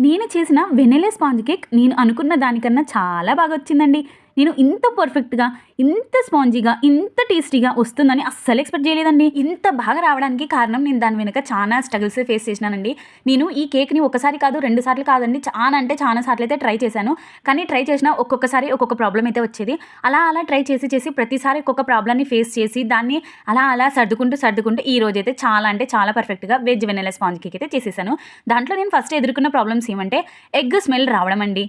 నేను చేసిన vanilla sponge cake నేను అనుకున్న దానికన్నా చాలా బాగా వచ్చిందండి. నేను ఇంత పర్ఫెక్ట్‌గా, ఇంత స్పాంజీగా, ఇంత టేస్టీగా వస్తుందని అస్సలు ఎక్స్‌పెక్ట్ చేయలేదండి. ఇంత బాగా రావడానికి కారణం నేను దాని వెనక చాలా స్ట్రగుల్స్ ఫేస్ చేసినానండి. నేను ఈ కేక్‌ని ఒకసారి కాదు, 2 సార్లు కాదండి. చాలా అంటే చాలా సార్లయితే ట్రై చేశాను. కానీ ట్రై చేసినా ఒక్కొక్కసారి ఒక్కొక్క ప్రాబ్లమ్ అయితే వచ్చేది. అలా ట్రై చేసి ప్రతిసారి ఒక్కొక్క ప్రాబ్లమ్‌ని ఫేస్ చేసి దాన్ని అలా సర్దుకుంటూ ఈ రోజైతే చాలా అంటే చాలా పర్ఫెక్ట్‌గా వెజ్ వెనిలా స్పాంజ్ కేక్ అయితే చేసేసాను. దాంట్లో నేను ఫస్ట్ ఎదుర్కొన్న ప్రాబ్లమ్స్ ఏమంటే ఎగ్ స్మెల్ రావడం అండి.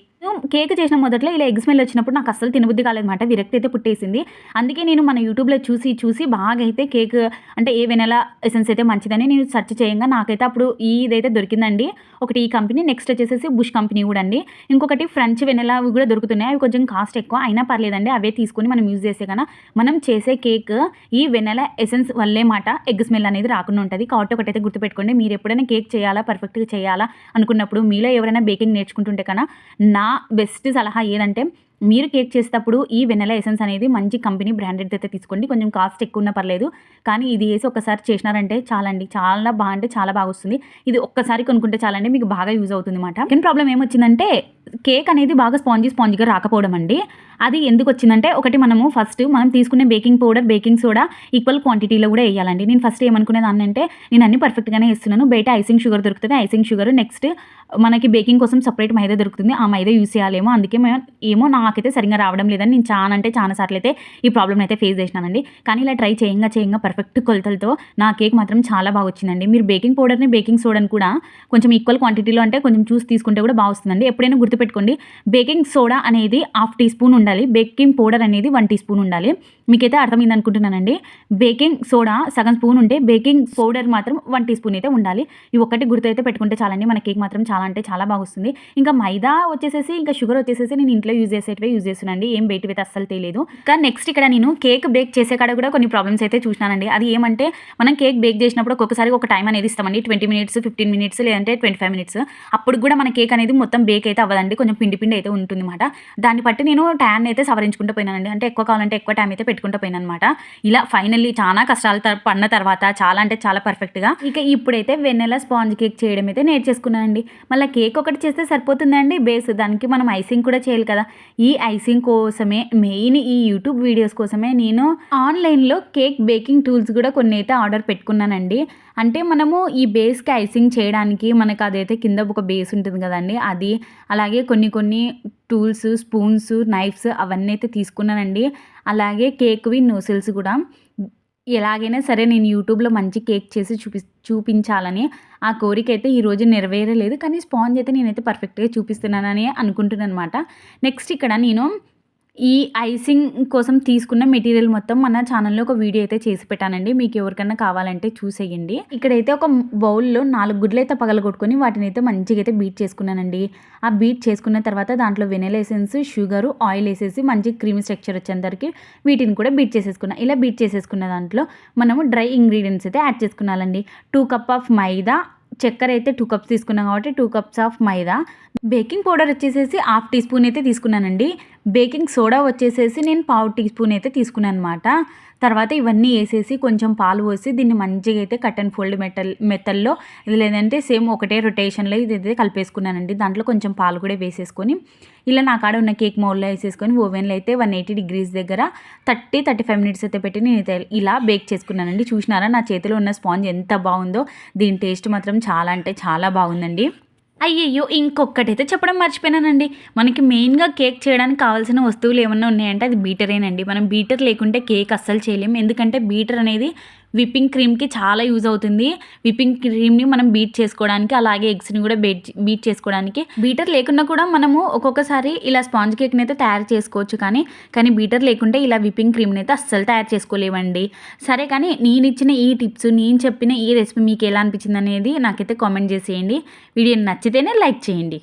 కేక్ చేసిన మొదట్లో ఇలా ఎగ్ స్మెల్ వచ్చినప్పుడు నాకు అస్సలు తినబుద్ధి కాలేదన్నమాట. విరక్తి అయితే పుట్టేసింది. అందుకే నేను మన యూట్యూబ్‌లో చూసి బాగా అయితే కేక్ అంటే ఏ వెనిలా ఎసెన్స్ అయితే మంచిదని నేను సెర్చ్ చేయంగా నాకైతే అప్పుడు ఇదైతే దొరికిందండి. ఒకటి ఈ కంపెనీ, నెక్స్ట్ వచ్చేసేసి బుష్ కంపెనీ కూడా అండి. ఇంకొకటి ఫ్రెంచ్ వెనిలా అవి కూడా దొరుకుతున్నాయి. అవి కొంచెం కాస్ట్ ఎక్కువ అయినా పర్లేదండి. అవే తీసుకొని మనం యూజ్ చేస్తే కన్నా మనం చేసే కేక్ ఈ వెనిలా ఎసెన్స్ వల్లే మాట ఎగ్ స్మెల్ అనేది రాకుండా ఉంటుంది. కాబట్టి ఒకటైతే గుర్తుపెట్టుకోండి. మీరు ఎప్పుడైనా కేక్ చేయాలా, పర్ఫెక్ట్‌గా చేయాలా అనుకున్నప్పుడు మీలో ఎవరైనా బేకింగ్ నేర్చుకుంటుంటే కన్నా నా బెస్ట్ సలహా ఏదంటే మీరు కేక్ చేసేటప్పుడు ఈ వెనిలా ఎసెన్స్ అనేది మంచి కంపెనీ బ్రాండెడ్ అయితే తీసుకోండి. కొంచెం కాస్ట్ ఎక్కువ ఉన్నా పర్లేదు. కానీ ఇది వేసి ఒక్కసారి చేసినారంటే చాలండి. చాలా బాగా అంటే చాలా బాగా వస్తుంది. ఇది ఒక్కసారి కొనుక్కుంటే చాలండి మీకు బాగా యూజ్ అవుతుందన్నమాట. సెకండ్ ప్రాబ్లమ్ ఏమొచ్చిందంటే కేక్ అనేది బాగా స్పాంజీగా రాకపోవడం అండి. అది ఎందుకు వచ్చిందంటే ఒకటి మనం తీసుకునే baking powder, baking soda equal క్వాంటిటీలో కూడా వేయాలండి. నేను ఫస్ట్ ఏమనుకునేదాన్ని అంటే నేను అన్ని పర్ఫెక్ట్‌గానే వేస్తున్నాను. బయట ఐసింగ్ షుగర్ దొరుకుతుంది. ఐసింగ్ షుగర్ నెక్స్ట్ మనకి బేకింగ్ కోసం సెపరేట్ మైదా దొరుకుతుంది. ఆ మైదా యూజ్ చేయాలేమో అందుకే నాకైతే సరిగ్గా రావడం లేదని నేను చాలా అంటే చాలా సార్లు అయితే ఈ ప్రాబ్లమ్‌ని అయితే ఫేస్ చేసినానండి. కానీ ఇలా ట్రై చేయంగా పర్ఫెక్ట్ కొలతలతో నా కేక్ మాత్రం చాలా బాగా వచ్చిందండి. మీరు బేకింగ్ పౌడర్‌ని, బేకింగ్ సోడాని కూడా కొంచెం ఈక్వల్ క్వాంటిటీలో అంటే కొంచెం చూసి తీసుకుంటే కూడా బాగా వస్తుందండి. ఎప్పుడైనా గుర్తుపెట్టుకోండి బేకింగ్ సోడా అనేది 1/2 టీ స్పూన్ ఉండాలి. బేకింగ్ పౌడర్ అనేది 1 టీ స్పూన్ ఉండాలి. మీకైతే అర్థమైంది అనుకుంటున్నానండి. బేకింగ్ సోడా సగం స్పూన్ ఉంటే బేకింగ్ పౌడర్ మాత్రం 1 టీ స్పూన్ అయితే ఉండాలి. ఈ ఒక్కటి గుర్తయితే పెట్టుకుంటే చాలండి. మన కేక్ మాత్రం చాలా అంటే చాలా బాగా వస్తుంది. ఇంకా మైదా వచ్చేసేసి ఇంకా షుగర్ వచ్చేసేసి నేను ఇంట్లో యూజ్ చేసేటివే యూజ్ చేస్తున్నానండి. ఏం బయటివి అయితే అస్సలు తెలియదు. ఇంకా నెక్స్ట్ ఇక్కడ నేను కేక్ బేక్ చేసే కాడ కూడా కొన్ని ప్రాబ్లమ్స్ అయితే చూసినానండి. అది ఏమంటే మనం కేక్ బేక్ చేసినప్పుడు ఒక్కొక్కసారి ఒక టైం అనేది ఇస్తామండి. 20 మినిట్స్, 15 మినిట్స్ లేదంటే 25 మినిట్స్. అప్పుడు కూడా మన కేక్ అనేది మొత్తం బేక్ అయితే అవ్వదండి. కొంచెం పిండి అయితే ఉంటుందన్నమాట. దాన్ని బట్టి నేను టైం అయితే సవరించుకుంటూ పోయినానండి. అంటే ఎక్కువ కావాలంటే ఎక్కువ టైం అయితే పెట్టుకుంటూ పోయిననమాట. ఇలా ఫైనల్లీ చాలా కష్టాలు పడిన తర్వాత చాలా అంటే చాలా పర్ఫెక్ట్‌గా ఇక ఇప్పుడైతే వెనిలా స్పాంజ్ కేక్ చేయడం అయితే నేర్చేసుకున్నానండి. మళ్ళీ కేక్ ఒకటి చేస్తే సరిపోతుందండి బేస్. దానికి మనం ఐసింగ్ కూడా చేయాలి కదా! ఈ ఐసింగ్ కోసమే మెయిన్ ఈ యూట్యూబ్ వీడియోస్ కోసమే నేను ఆన్‌లైన్‌లో కేక్ బేకింగ్ టూల్స్ కూడా కొన్ని అయితే ఆర్డర్ పెట్టుకున్నానండి. అంటే మనము ఈ బేస్‌కి ఐసింగ్ చేయడానికి మనకు అదైతే కింద ఒక బేస్ ఉంటుంది కదండీ! అది అలాగే కొన్ని టూల్స్, స్పూన్స్, నైఫ్స్ అవన్నీ అయితే తీసుకున్నానండి. అలాగే కేక్‌వి నూసిల్స్ కూడా. ఎలాగైనా సరే నేను యూట్యూబ్‌లో మంచి కేక్ చేసి చూపించాలని ఆ కోరికైతే ఈరోజు నెరవేరలేదు. కానీ స్పాంజ్ అయితే నేనైతే పర్ఫెక్ట్‌గా చూపిస్తున్నానని అనుకుంటున్నాననమాట. నెక్స్ట్ ఇక్కడ నేను ఈ ఐసింగ్ కోసం తీసుకున్న మెటీరియల్ మొత్తం మన ఛానల్‌లో ఒక వీడియో అయితే చేసి పెట్టానండి. మీకు ఎవరికన్నా కావాలంటే చూసేయండి. ఇక్కడైతే ఒక బౌల్‌లో 4 గుడ్లయితే పగలగొట్టుకొని వాటినైతే మంచిగా అయితే బీట్ చేసుకున్నానండి. ఆ బీట్ చేసుకున్న తర్వాత దాంట్లో వెనిలా ఎసెన్స్, షుగరు, ఆయిల్ ఏసేసి మంచి క్రీమీ స్ట్రక్చర్ వచ్చేంతవరకు వీటిని కూడా బీట్ చేసేసుకున్నా. ఇలా బీట్ చేసేసుకున్న దాంట్లో మనము డ్రై ఇంగ్రీడియంట్స్ అయితే యాడ్ చేసుకున్నాలండి. 2 కప్ ఆఫ్ మైదా, చక్కెర అయితే 2 కప్స్ తీసుకున్నాం కాబట్టి 2 cups of maida. Baking powder వచ్చేసేసి 1/2 టీ స్పూన్ అయితే తీసుకున్నానండి. బేకింగ్ సోడా వచ్చేసేసి నేను 1/4 టీ స్పూన్ అయితే తీసుకున్నాను అనమాట. తర్వాత ఇవన్నీ వేసేసి కొంచెం పాలు పోసి దీన్ని మంచిగా అయితే కట్ అండ్ ఫోల్డ్ మెథడ్‌లో లేదంటే సేమ్ ఒకటే రొటేషన్‌లో ఇదైతే కలిపేసుకున్నానండి. దాంట్లో కొంచెం పాలు కూడా వేసేసుకొని ఇలా నా కాడ ఉన్న కేక్ మౌల్డ్‌లో వేసేసుకొని ఓవెన్‌లో అయితే 180 డిగ్రీస్ దగ్గర 35 మినిట్స్ అయితే పెట్టి నేనైతే ఇలా బేక్ చేసుకున్నానండి. చూసినారా నా చేతిలో ఉన్న స్పాంజ్ ఎంత బాగుందో. దీని టేస్ట్ మాత్రం చాలా అంటే చాలా బాగుందండి. అయ్యయ్యో! ఇంకొకటైతే చెప్పడం మర్చిపోయానండి. మనకి మెయిన్‌గా కేక్ చేయడానికి కావాల్సిన వస్తువులు ఏమన్నా ఉన్నాయంటే అది బీటరేనండి. మనం బీటర్ లేకుంటే కేక్ అస్సలు చేయలేం. ఎందుకంటే బీటర్ అనేది విప్పింగ్ క్రీమ్‌కి చాలా యూజ్ అవుతుంది. విప్పింగ్ క్రీమ్‌ని మనం బీట్ చేసుకోవడానికి అలాగే ఎగ్స్‌ని కూడా బీట్ చేసుకోవడానికి. బీటర్ లేకున్నా కూడా మనము ఒక్కొక్కసారి ఇలా స్పాంజ్ కేక్‌ని అయితే తయారు చేసుకోవచ్చు. కానీ బీటర్ లేకుంటే ఇలా విప్పింగ్ క్రీమ్‌ని అయితే అస్సలు తయారు చేసుకోలేమండి. సరే కానీ నేనిచ్చిన ఈ టిప్స్, నేను చెప్పిన ఈ రెసిపీ మీకు ఎలా అనిపించింది అనేది నాకైతే కామెంట్ చేసేయండి. వీడియో నచ్చితేనే లైక్ చేయండి.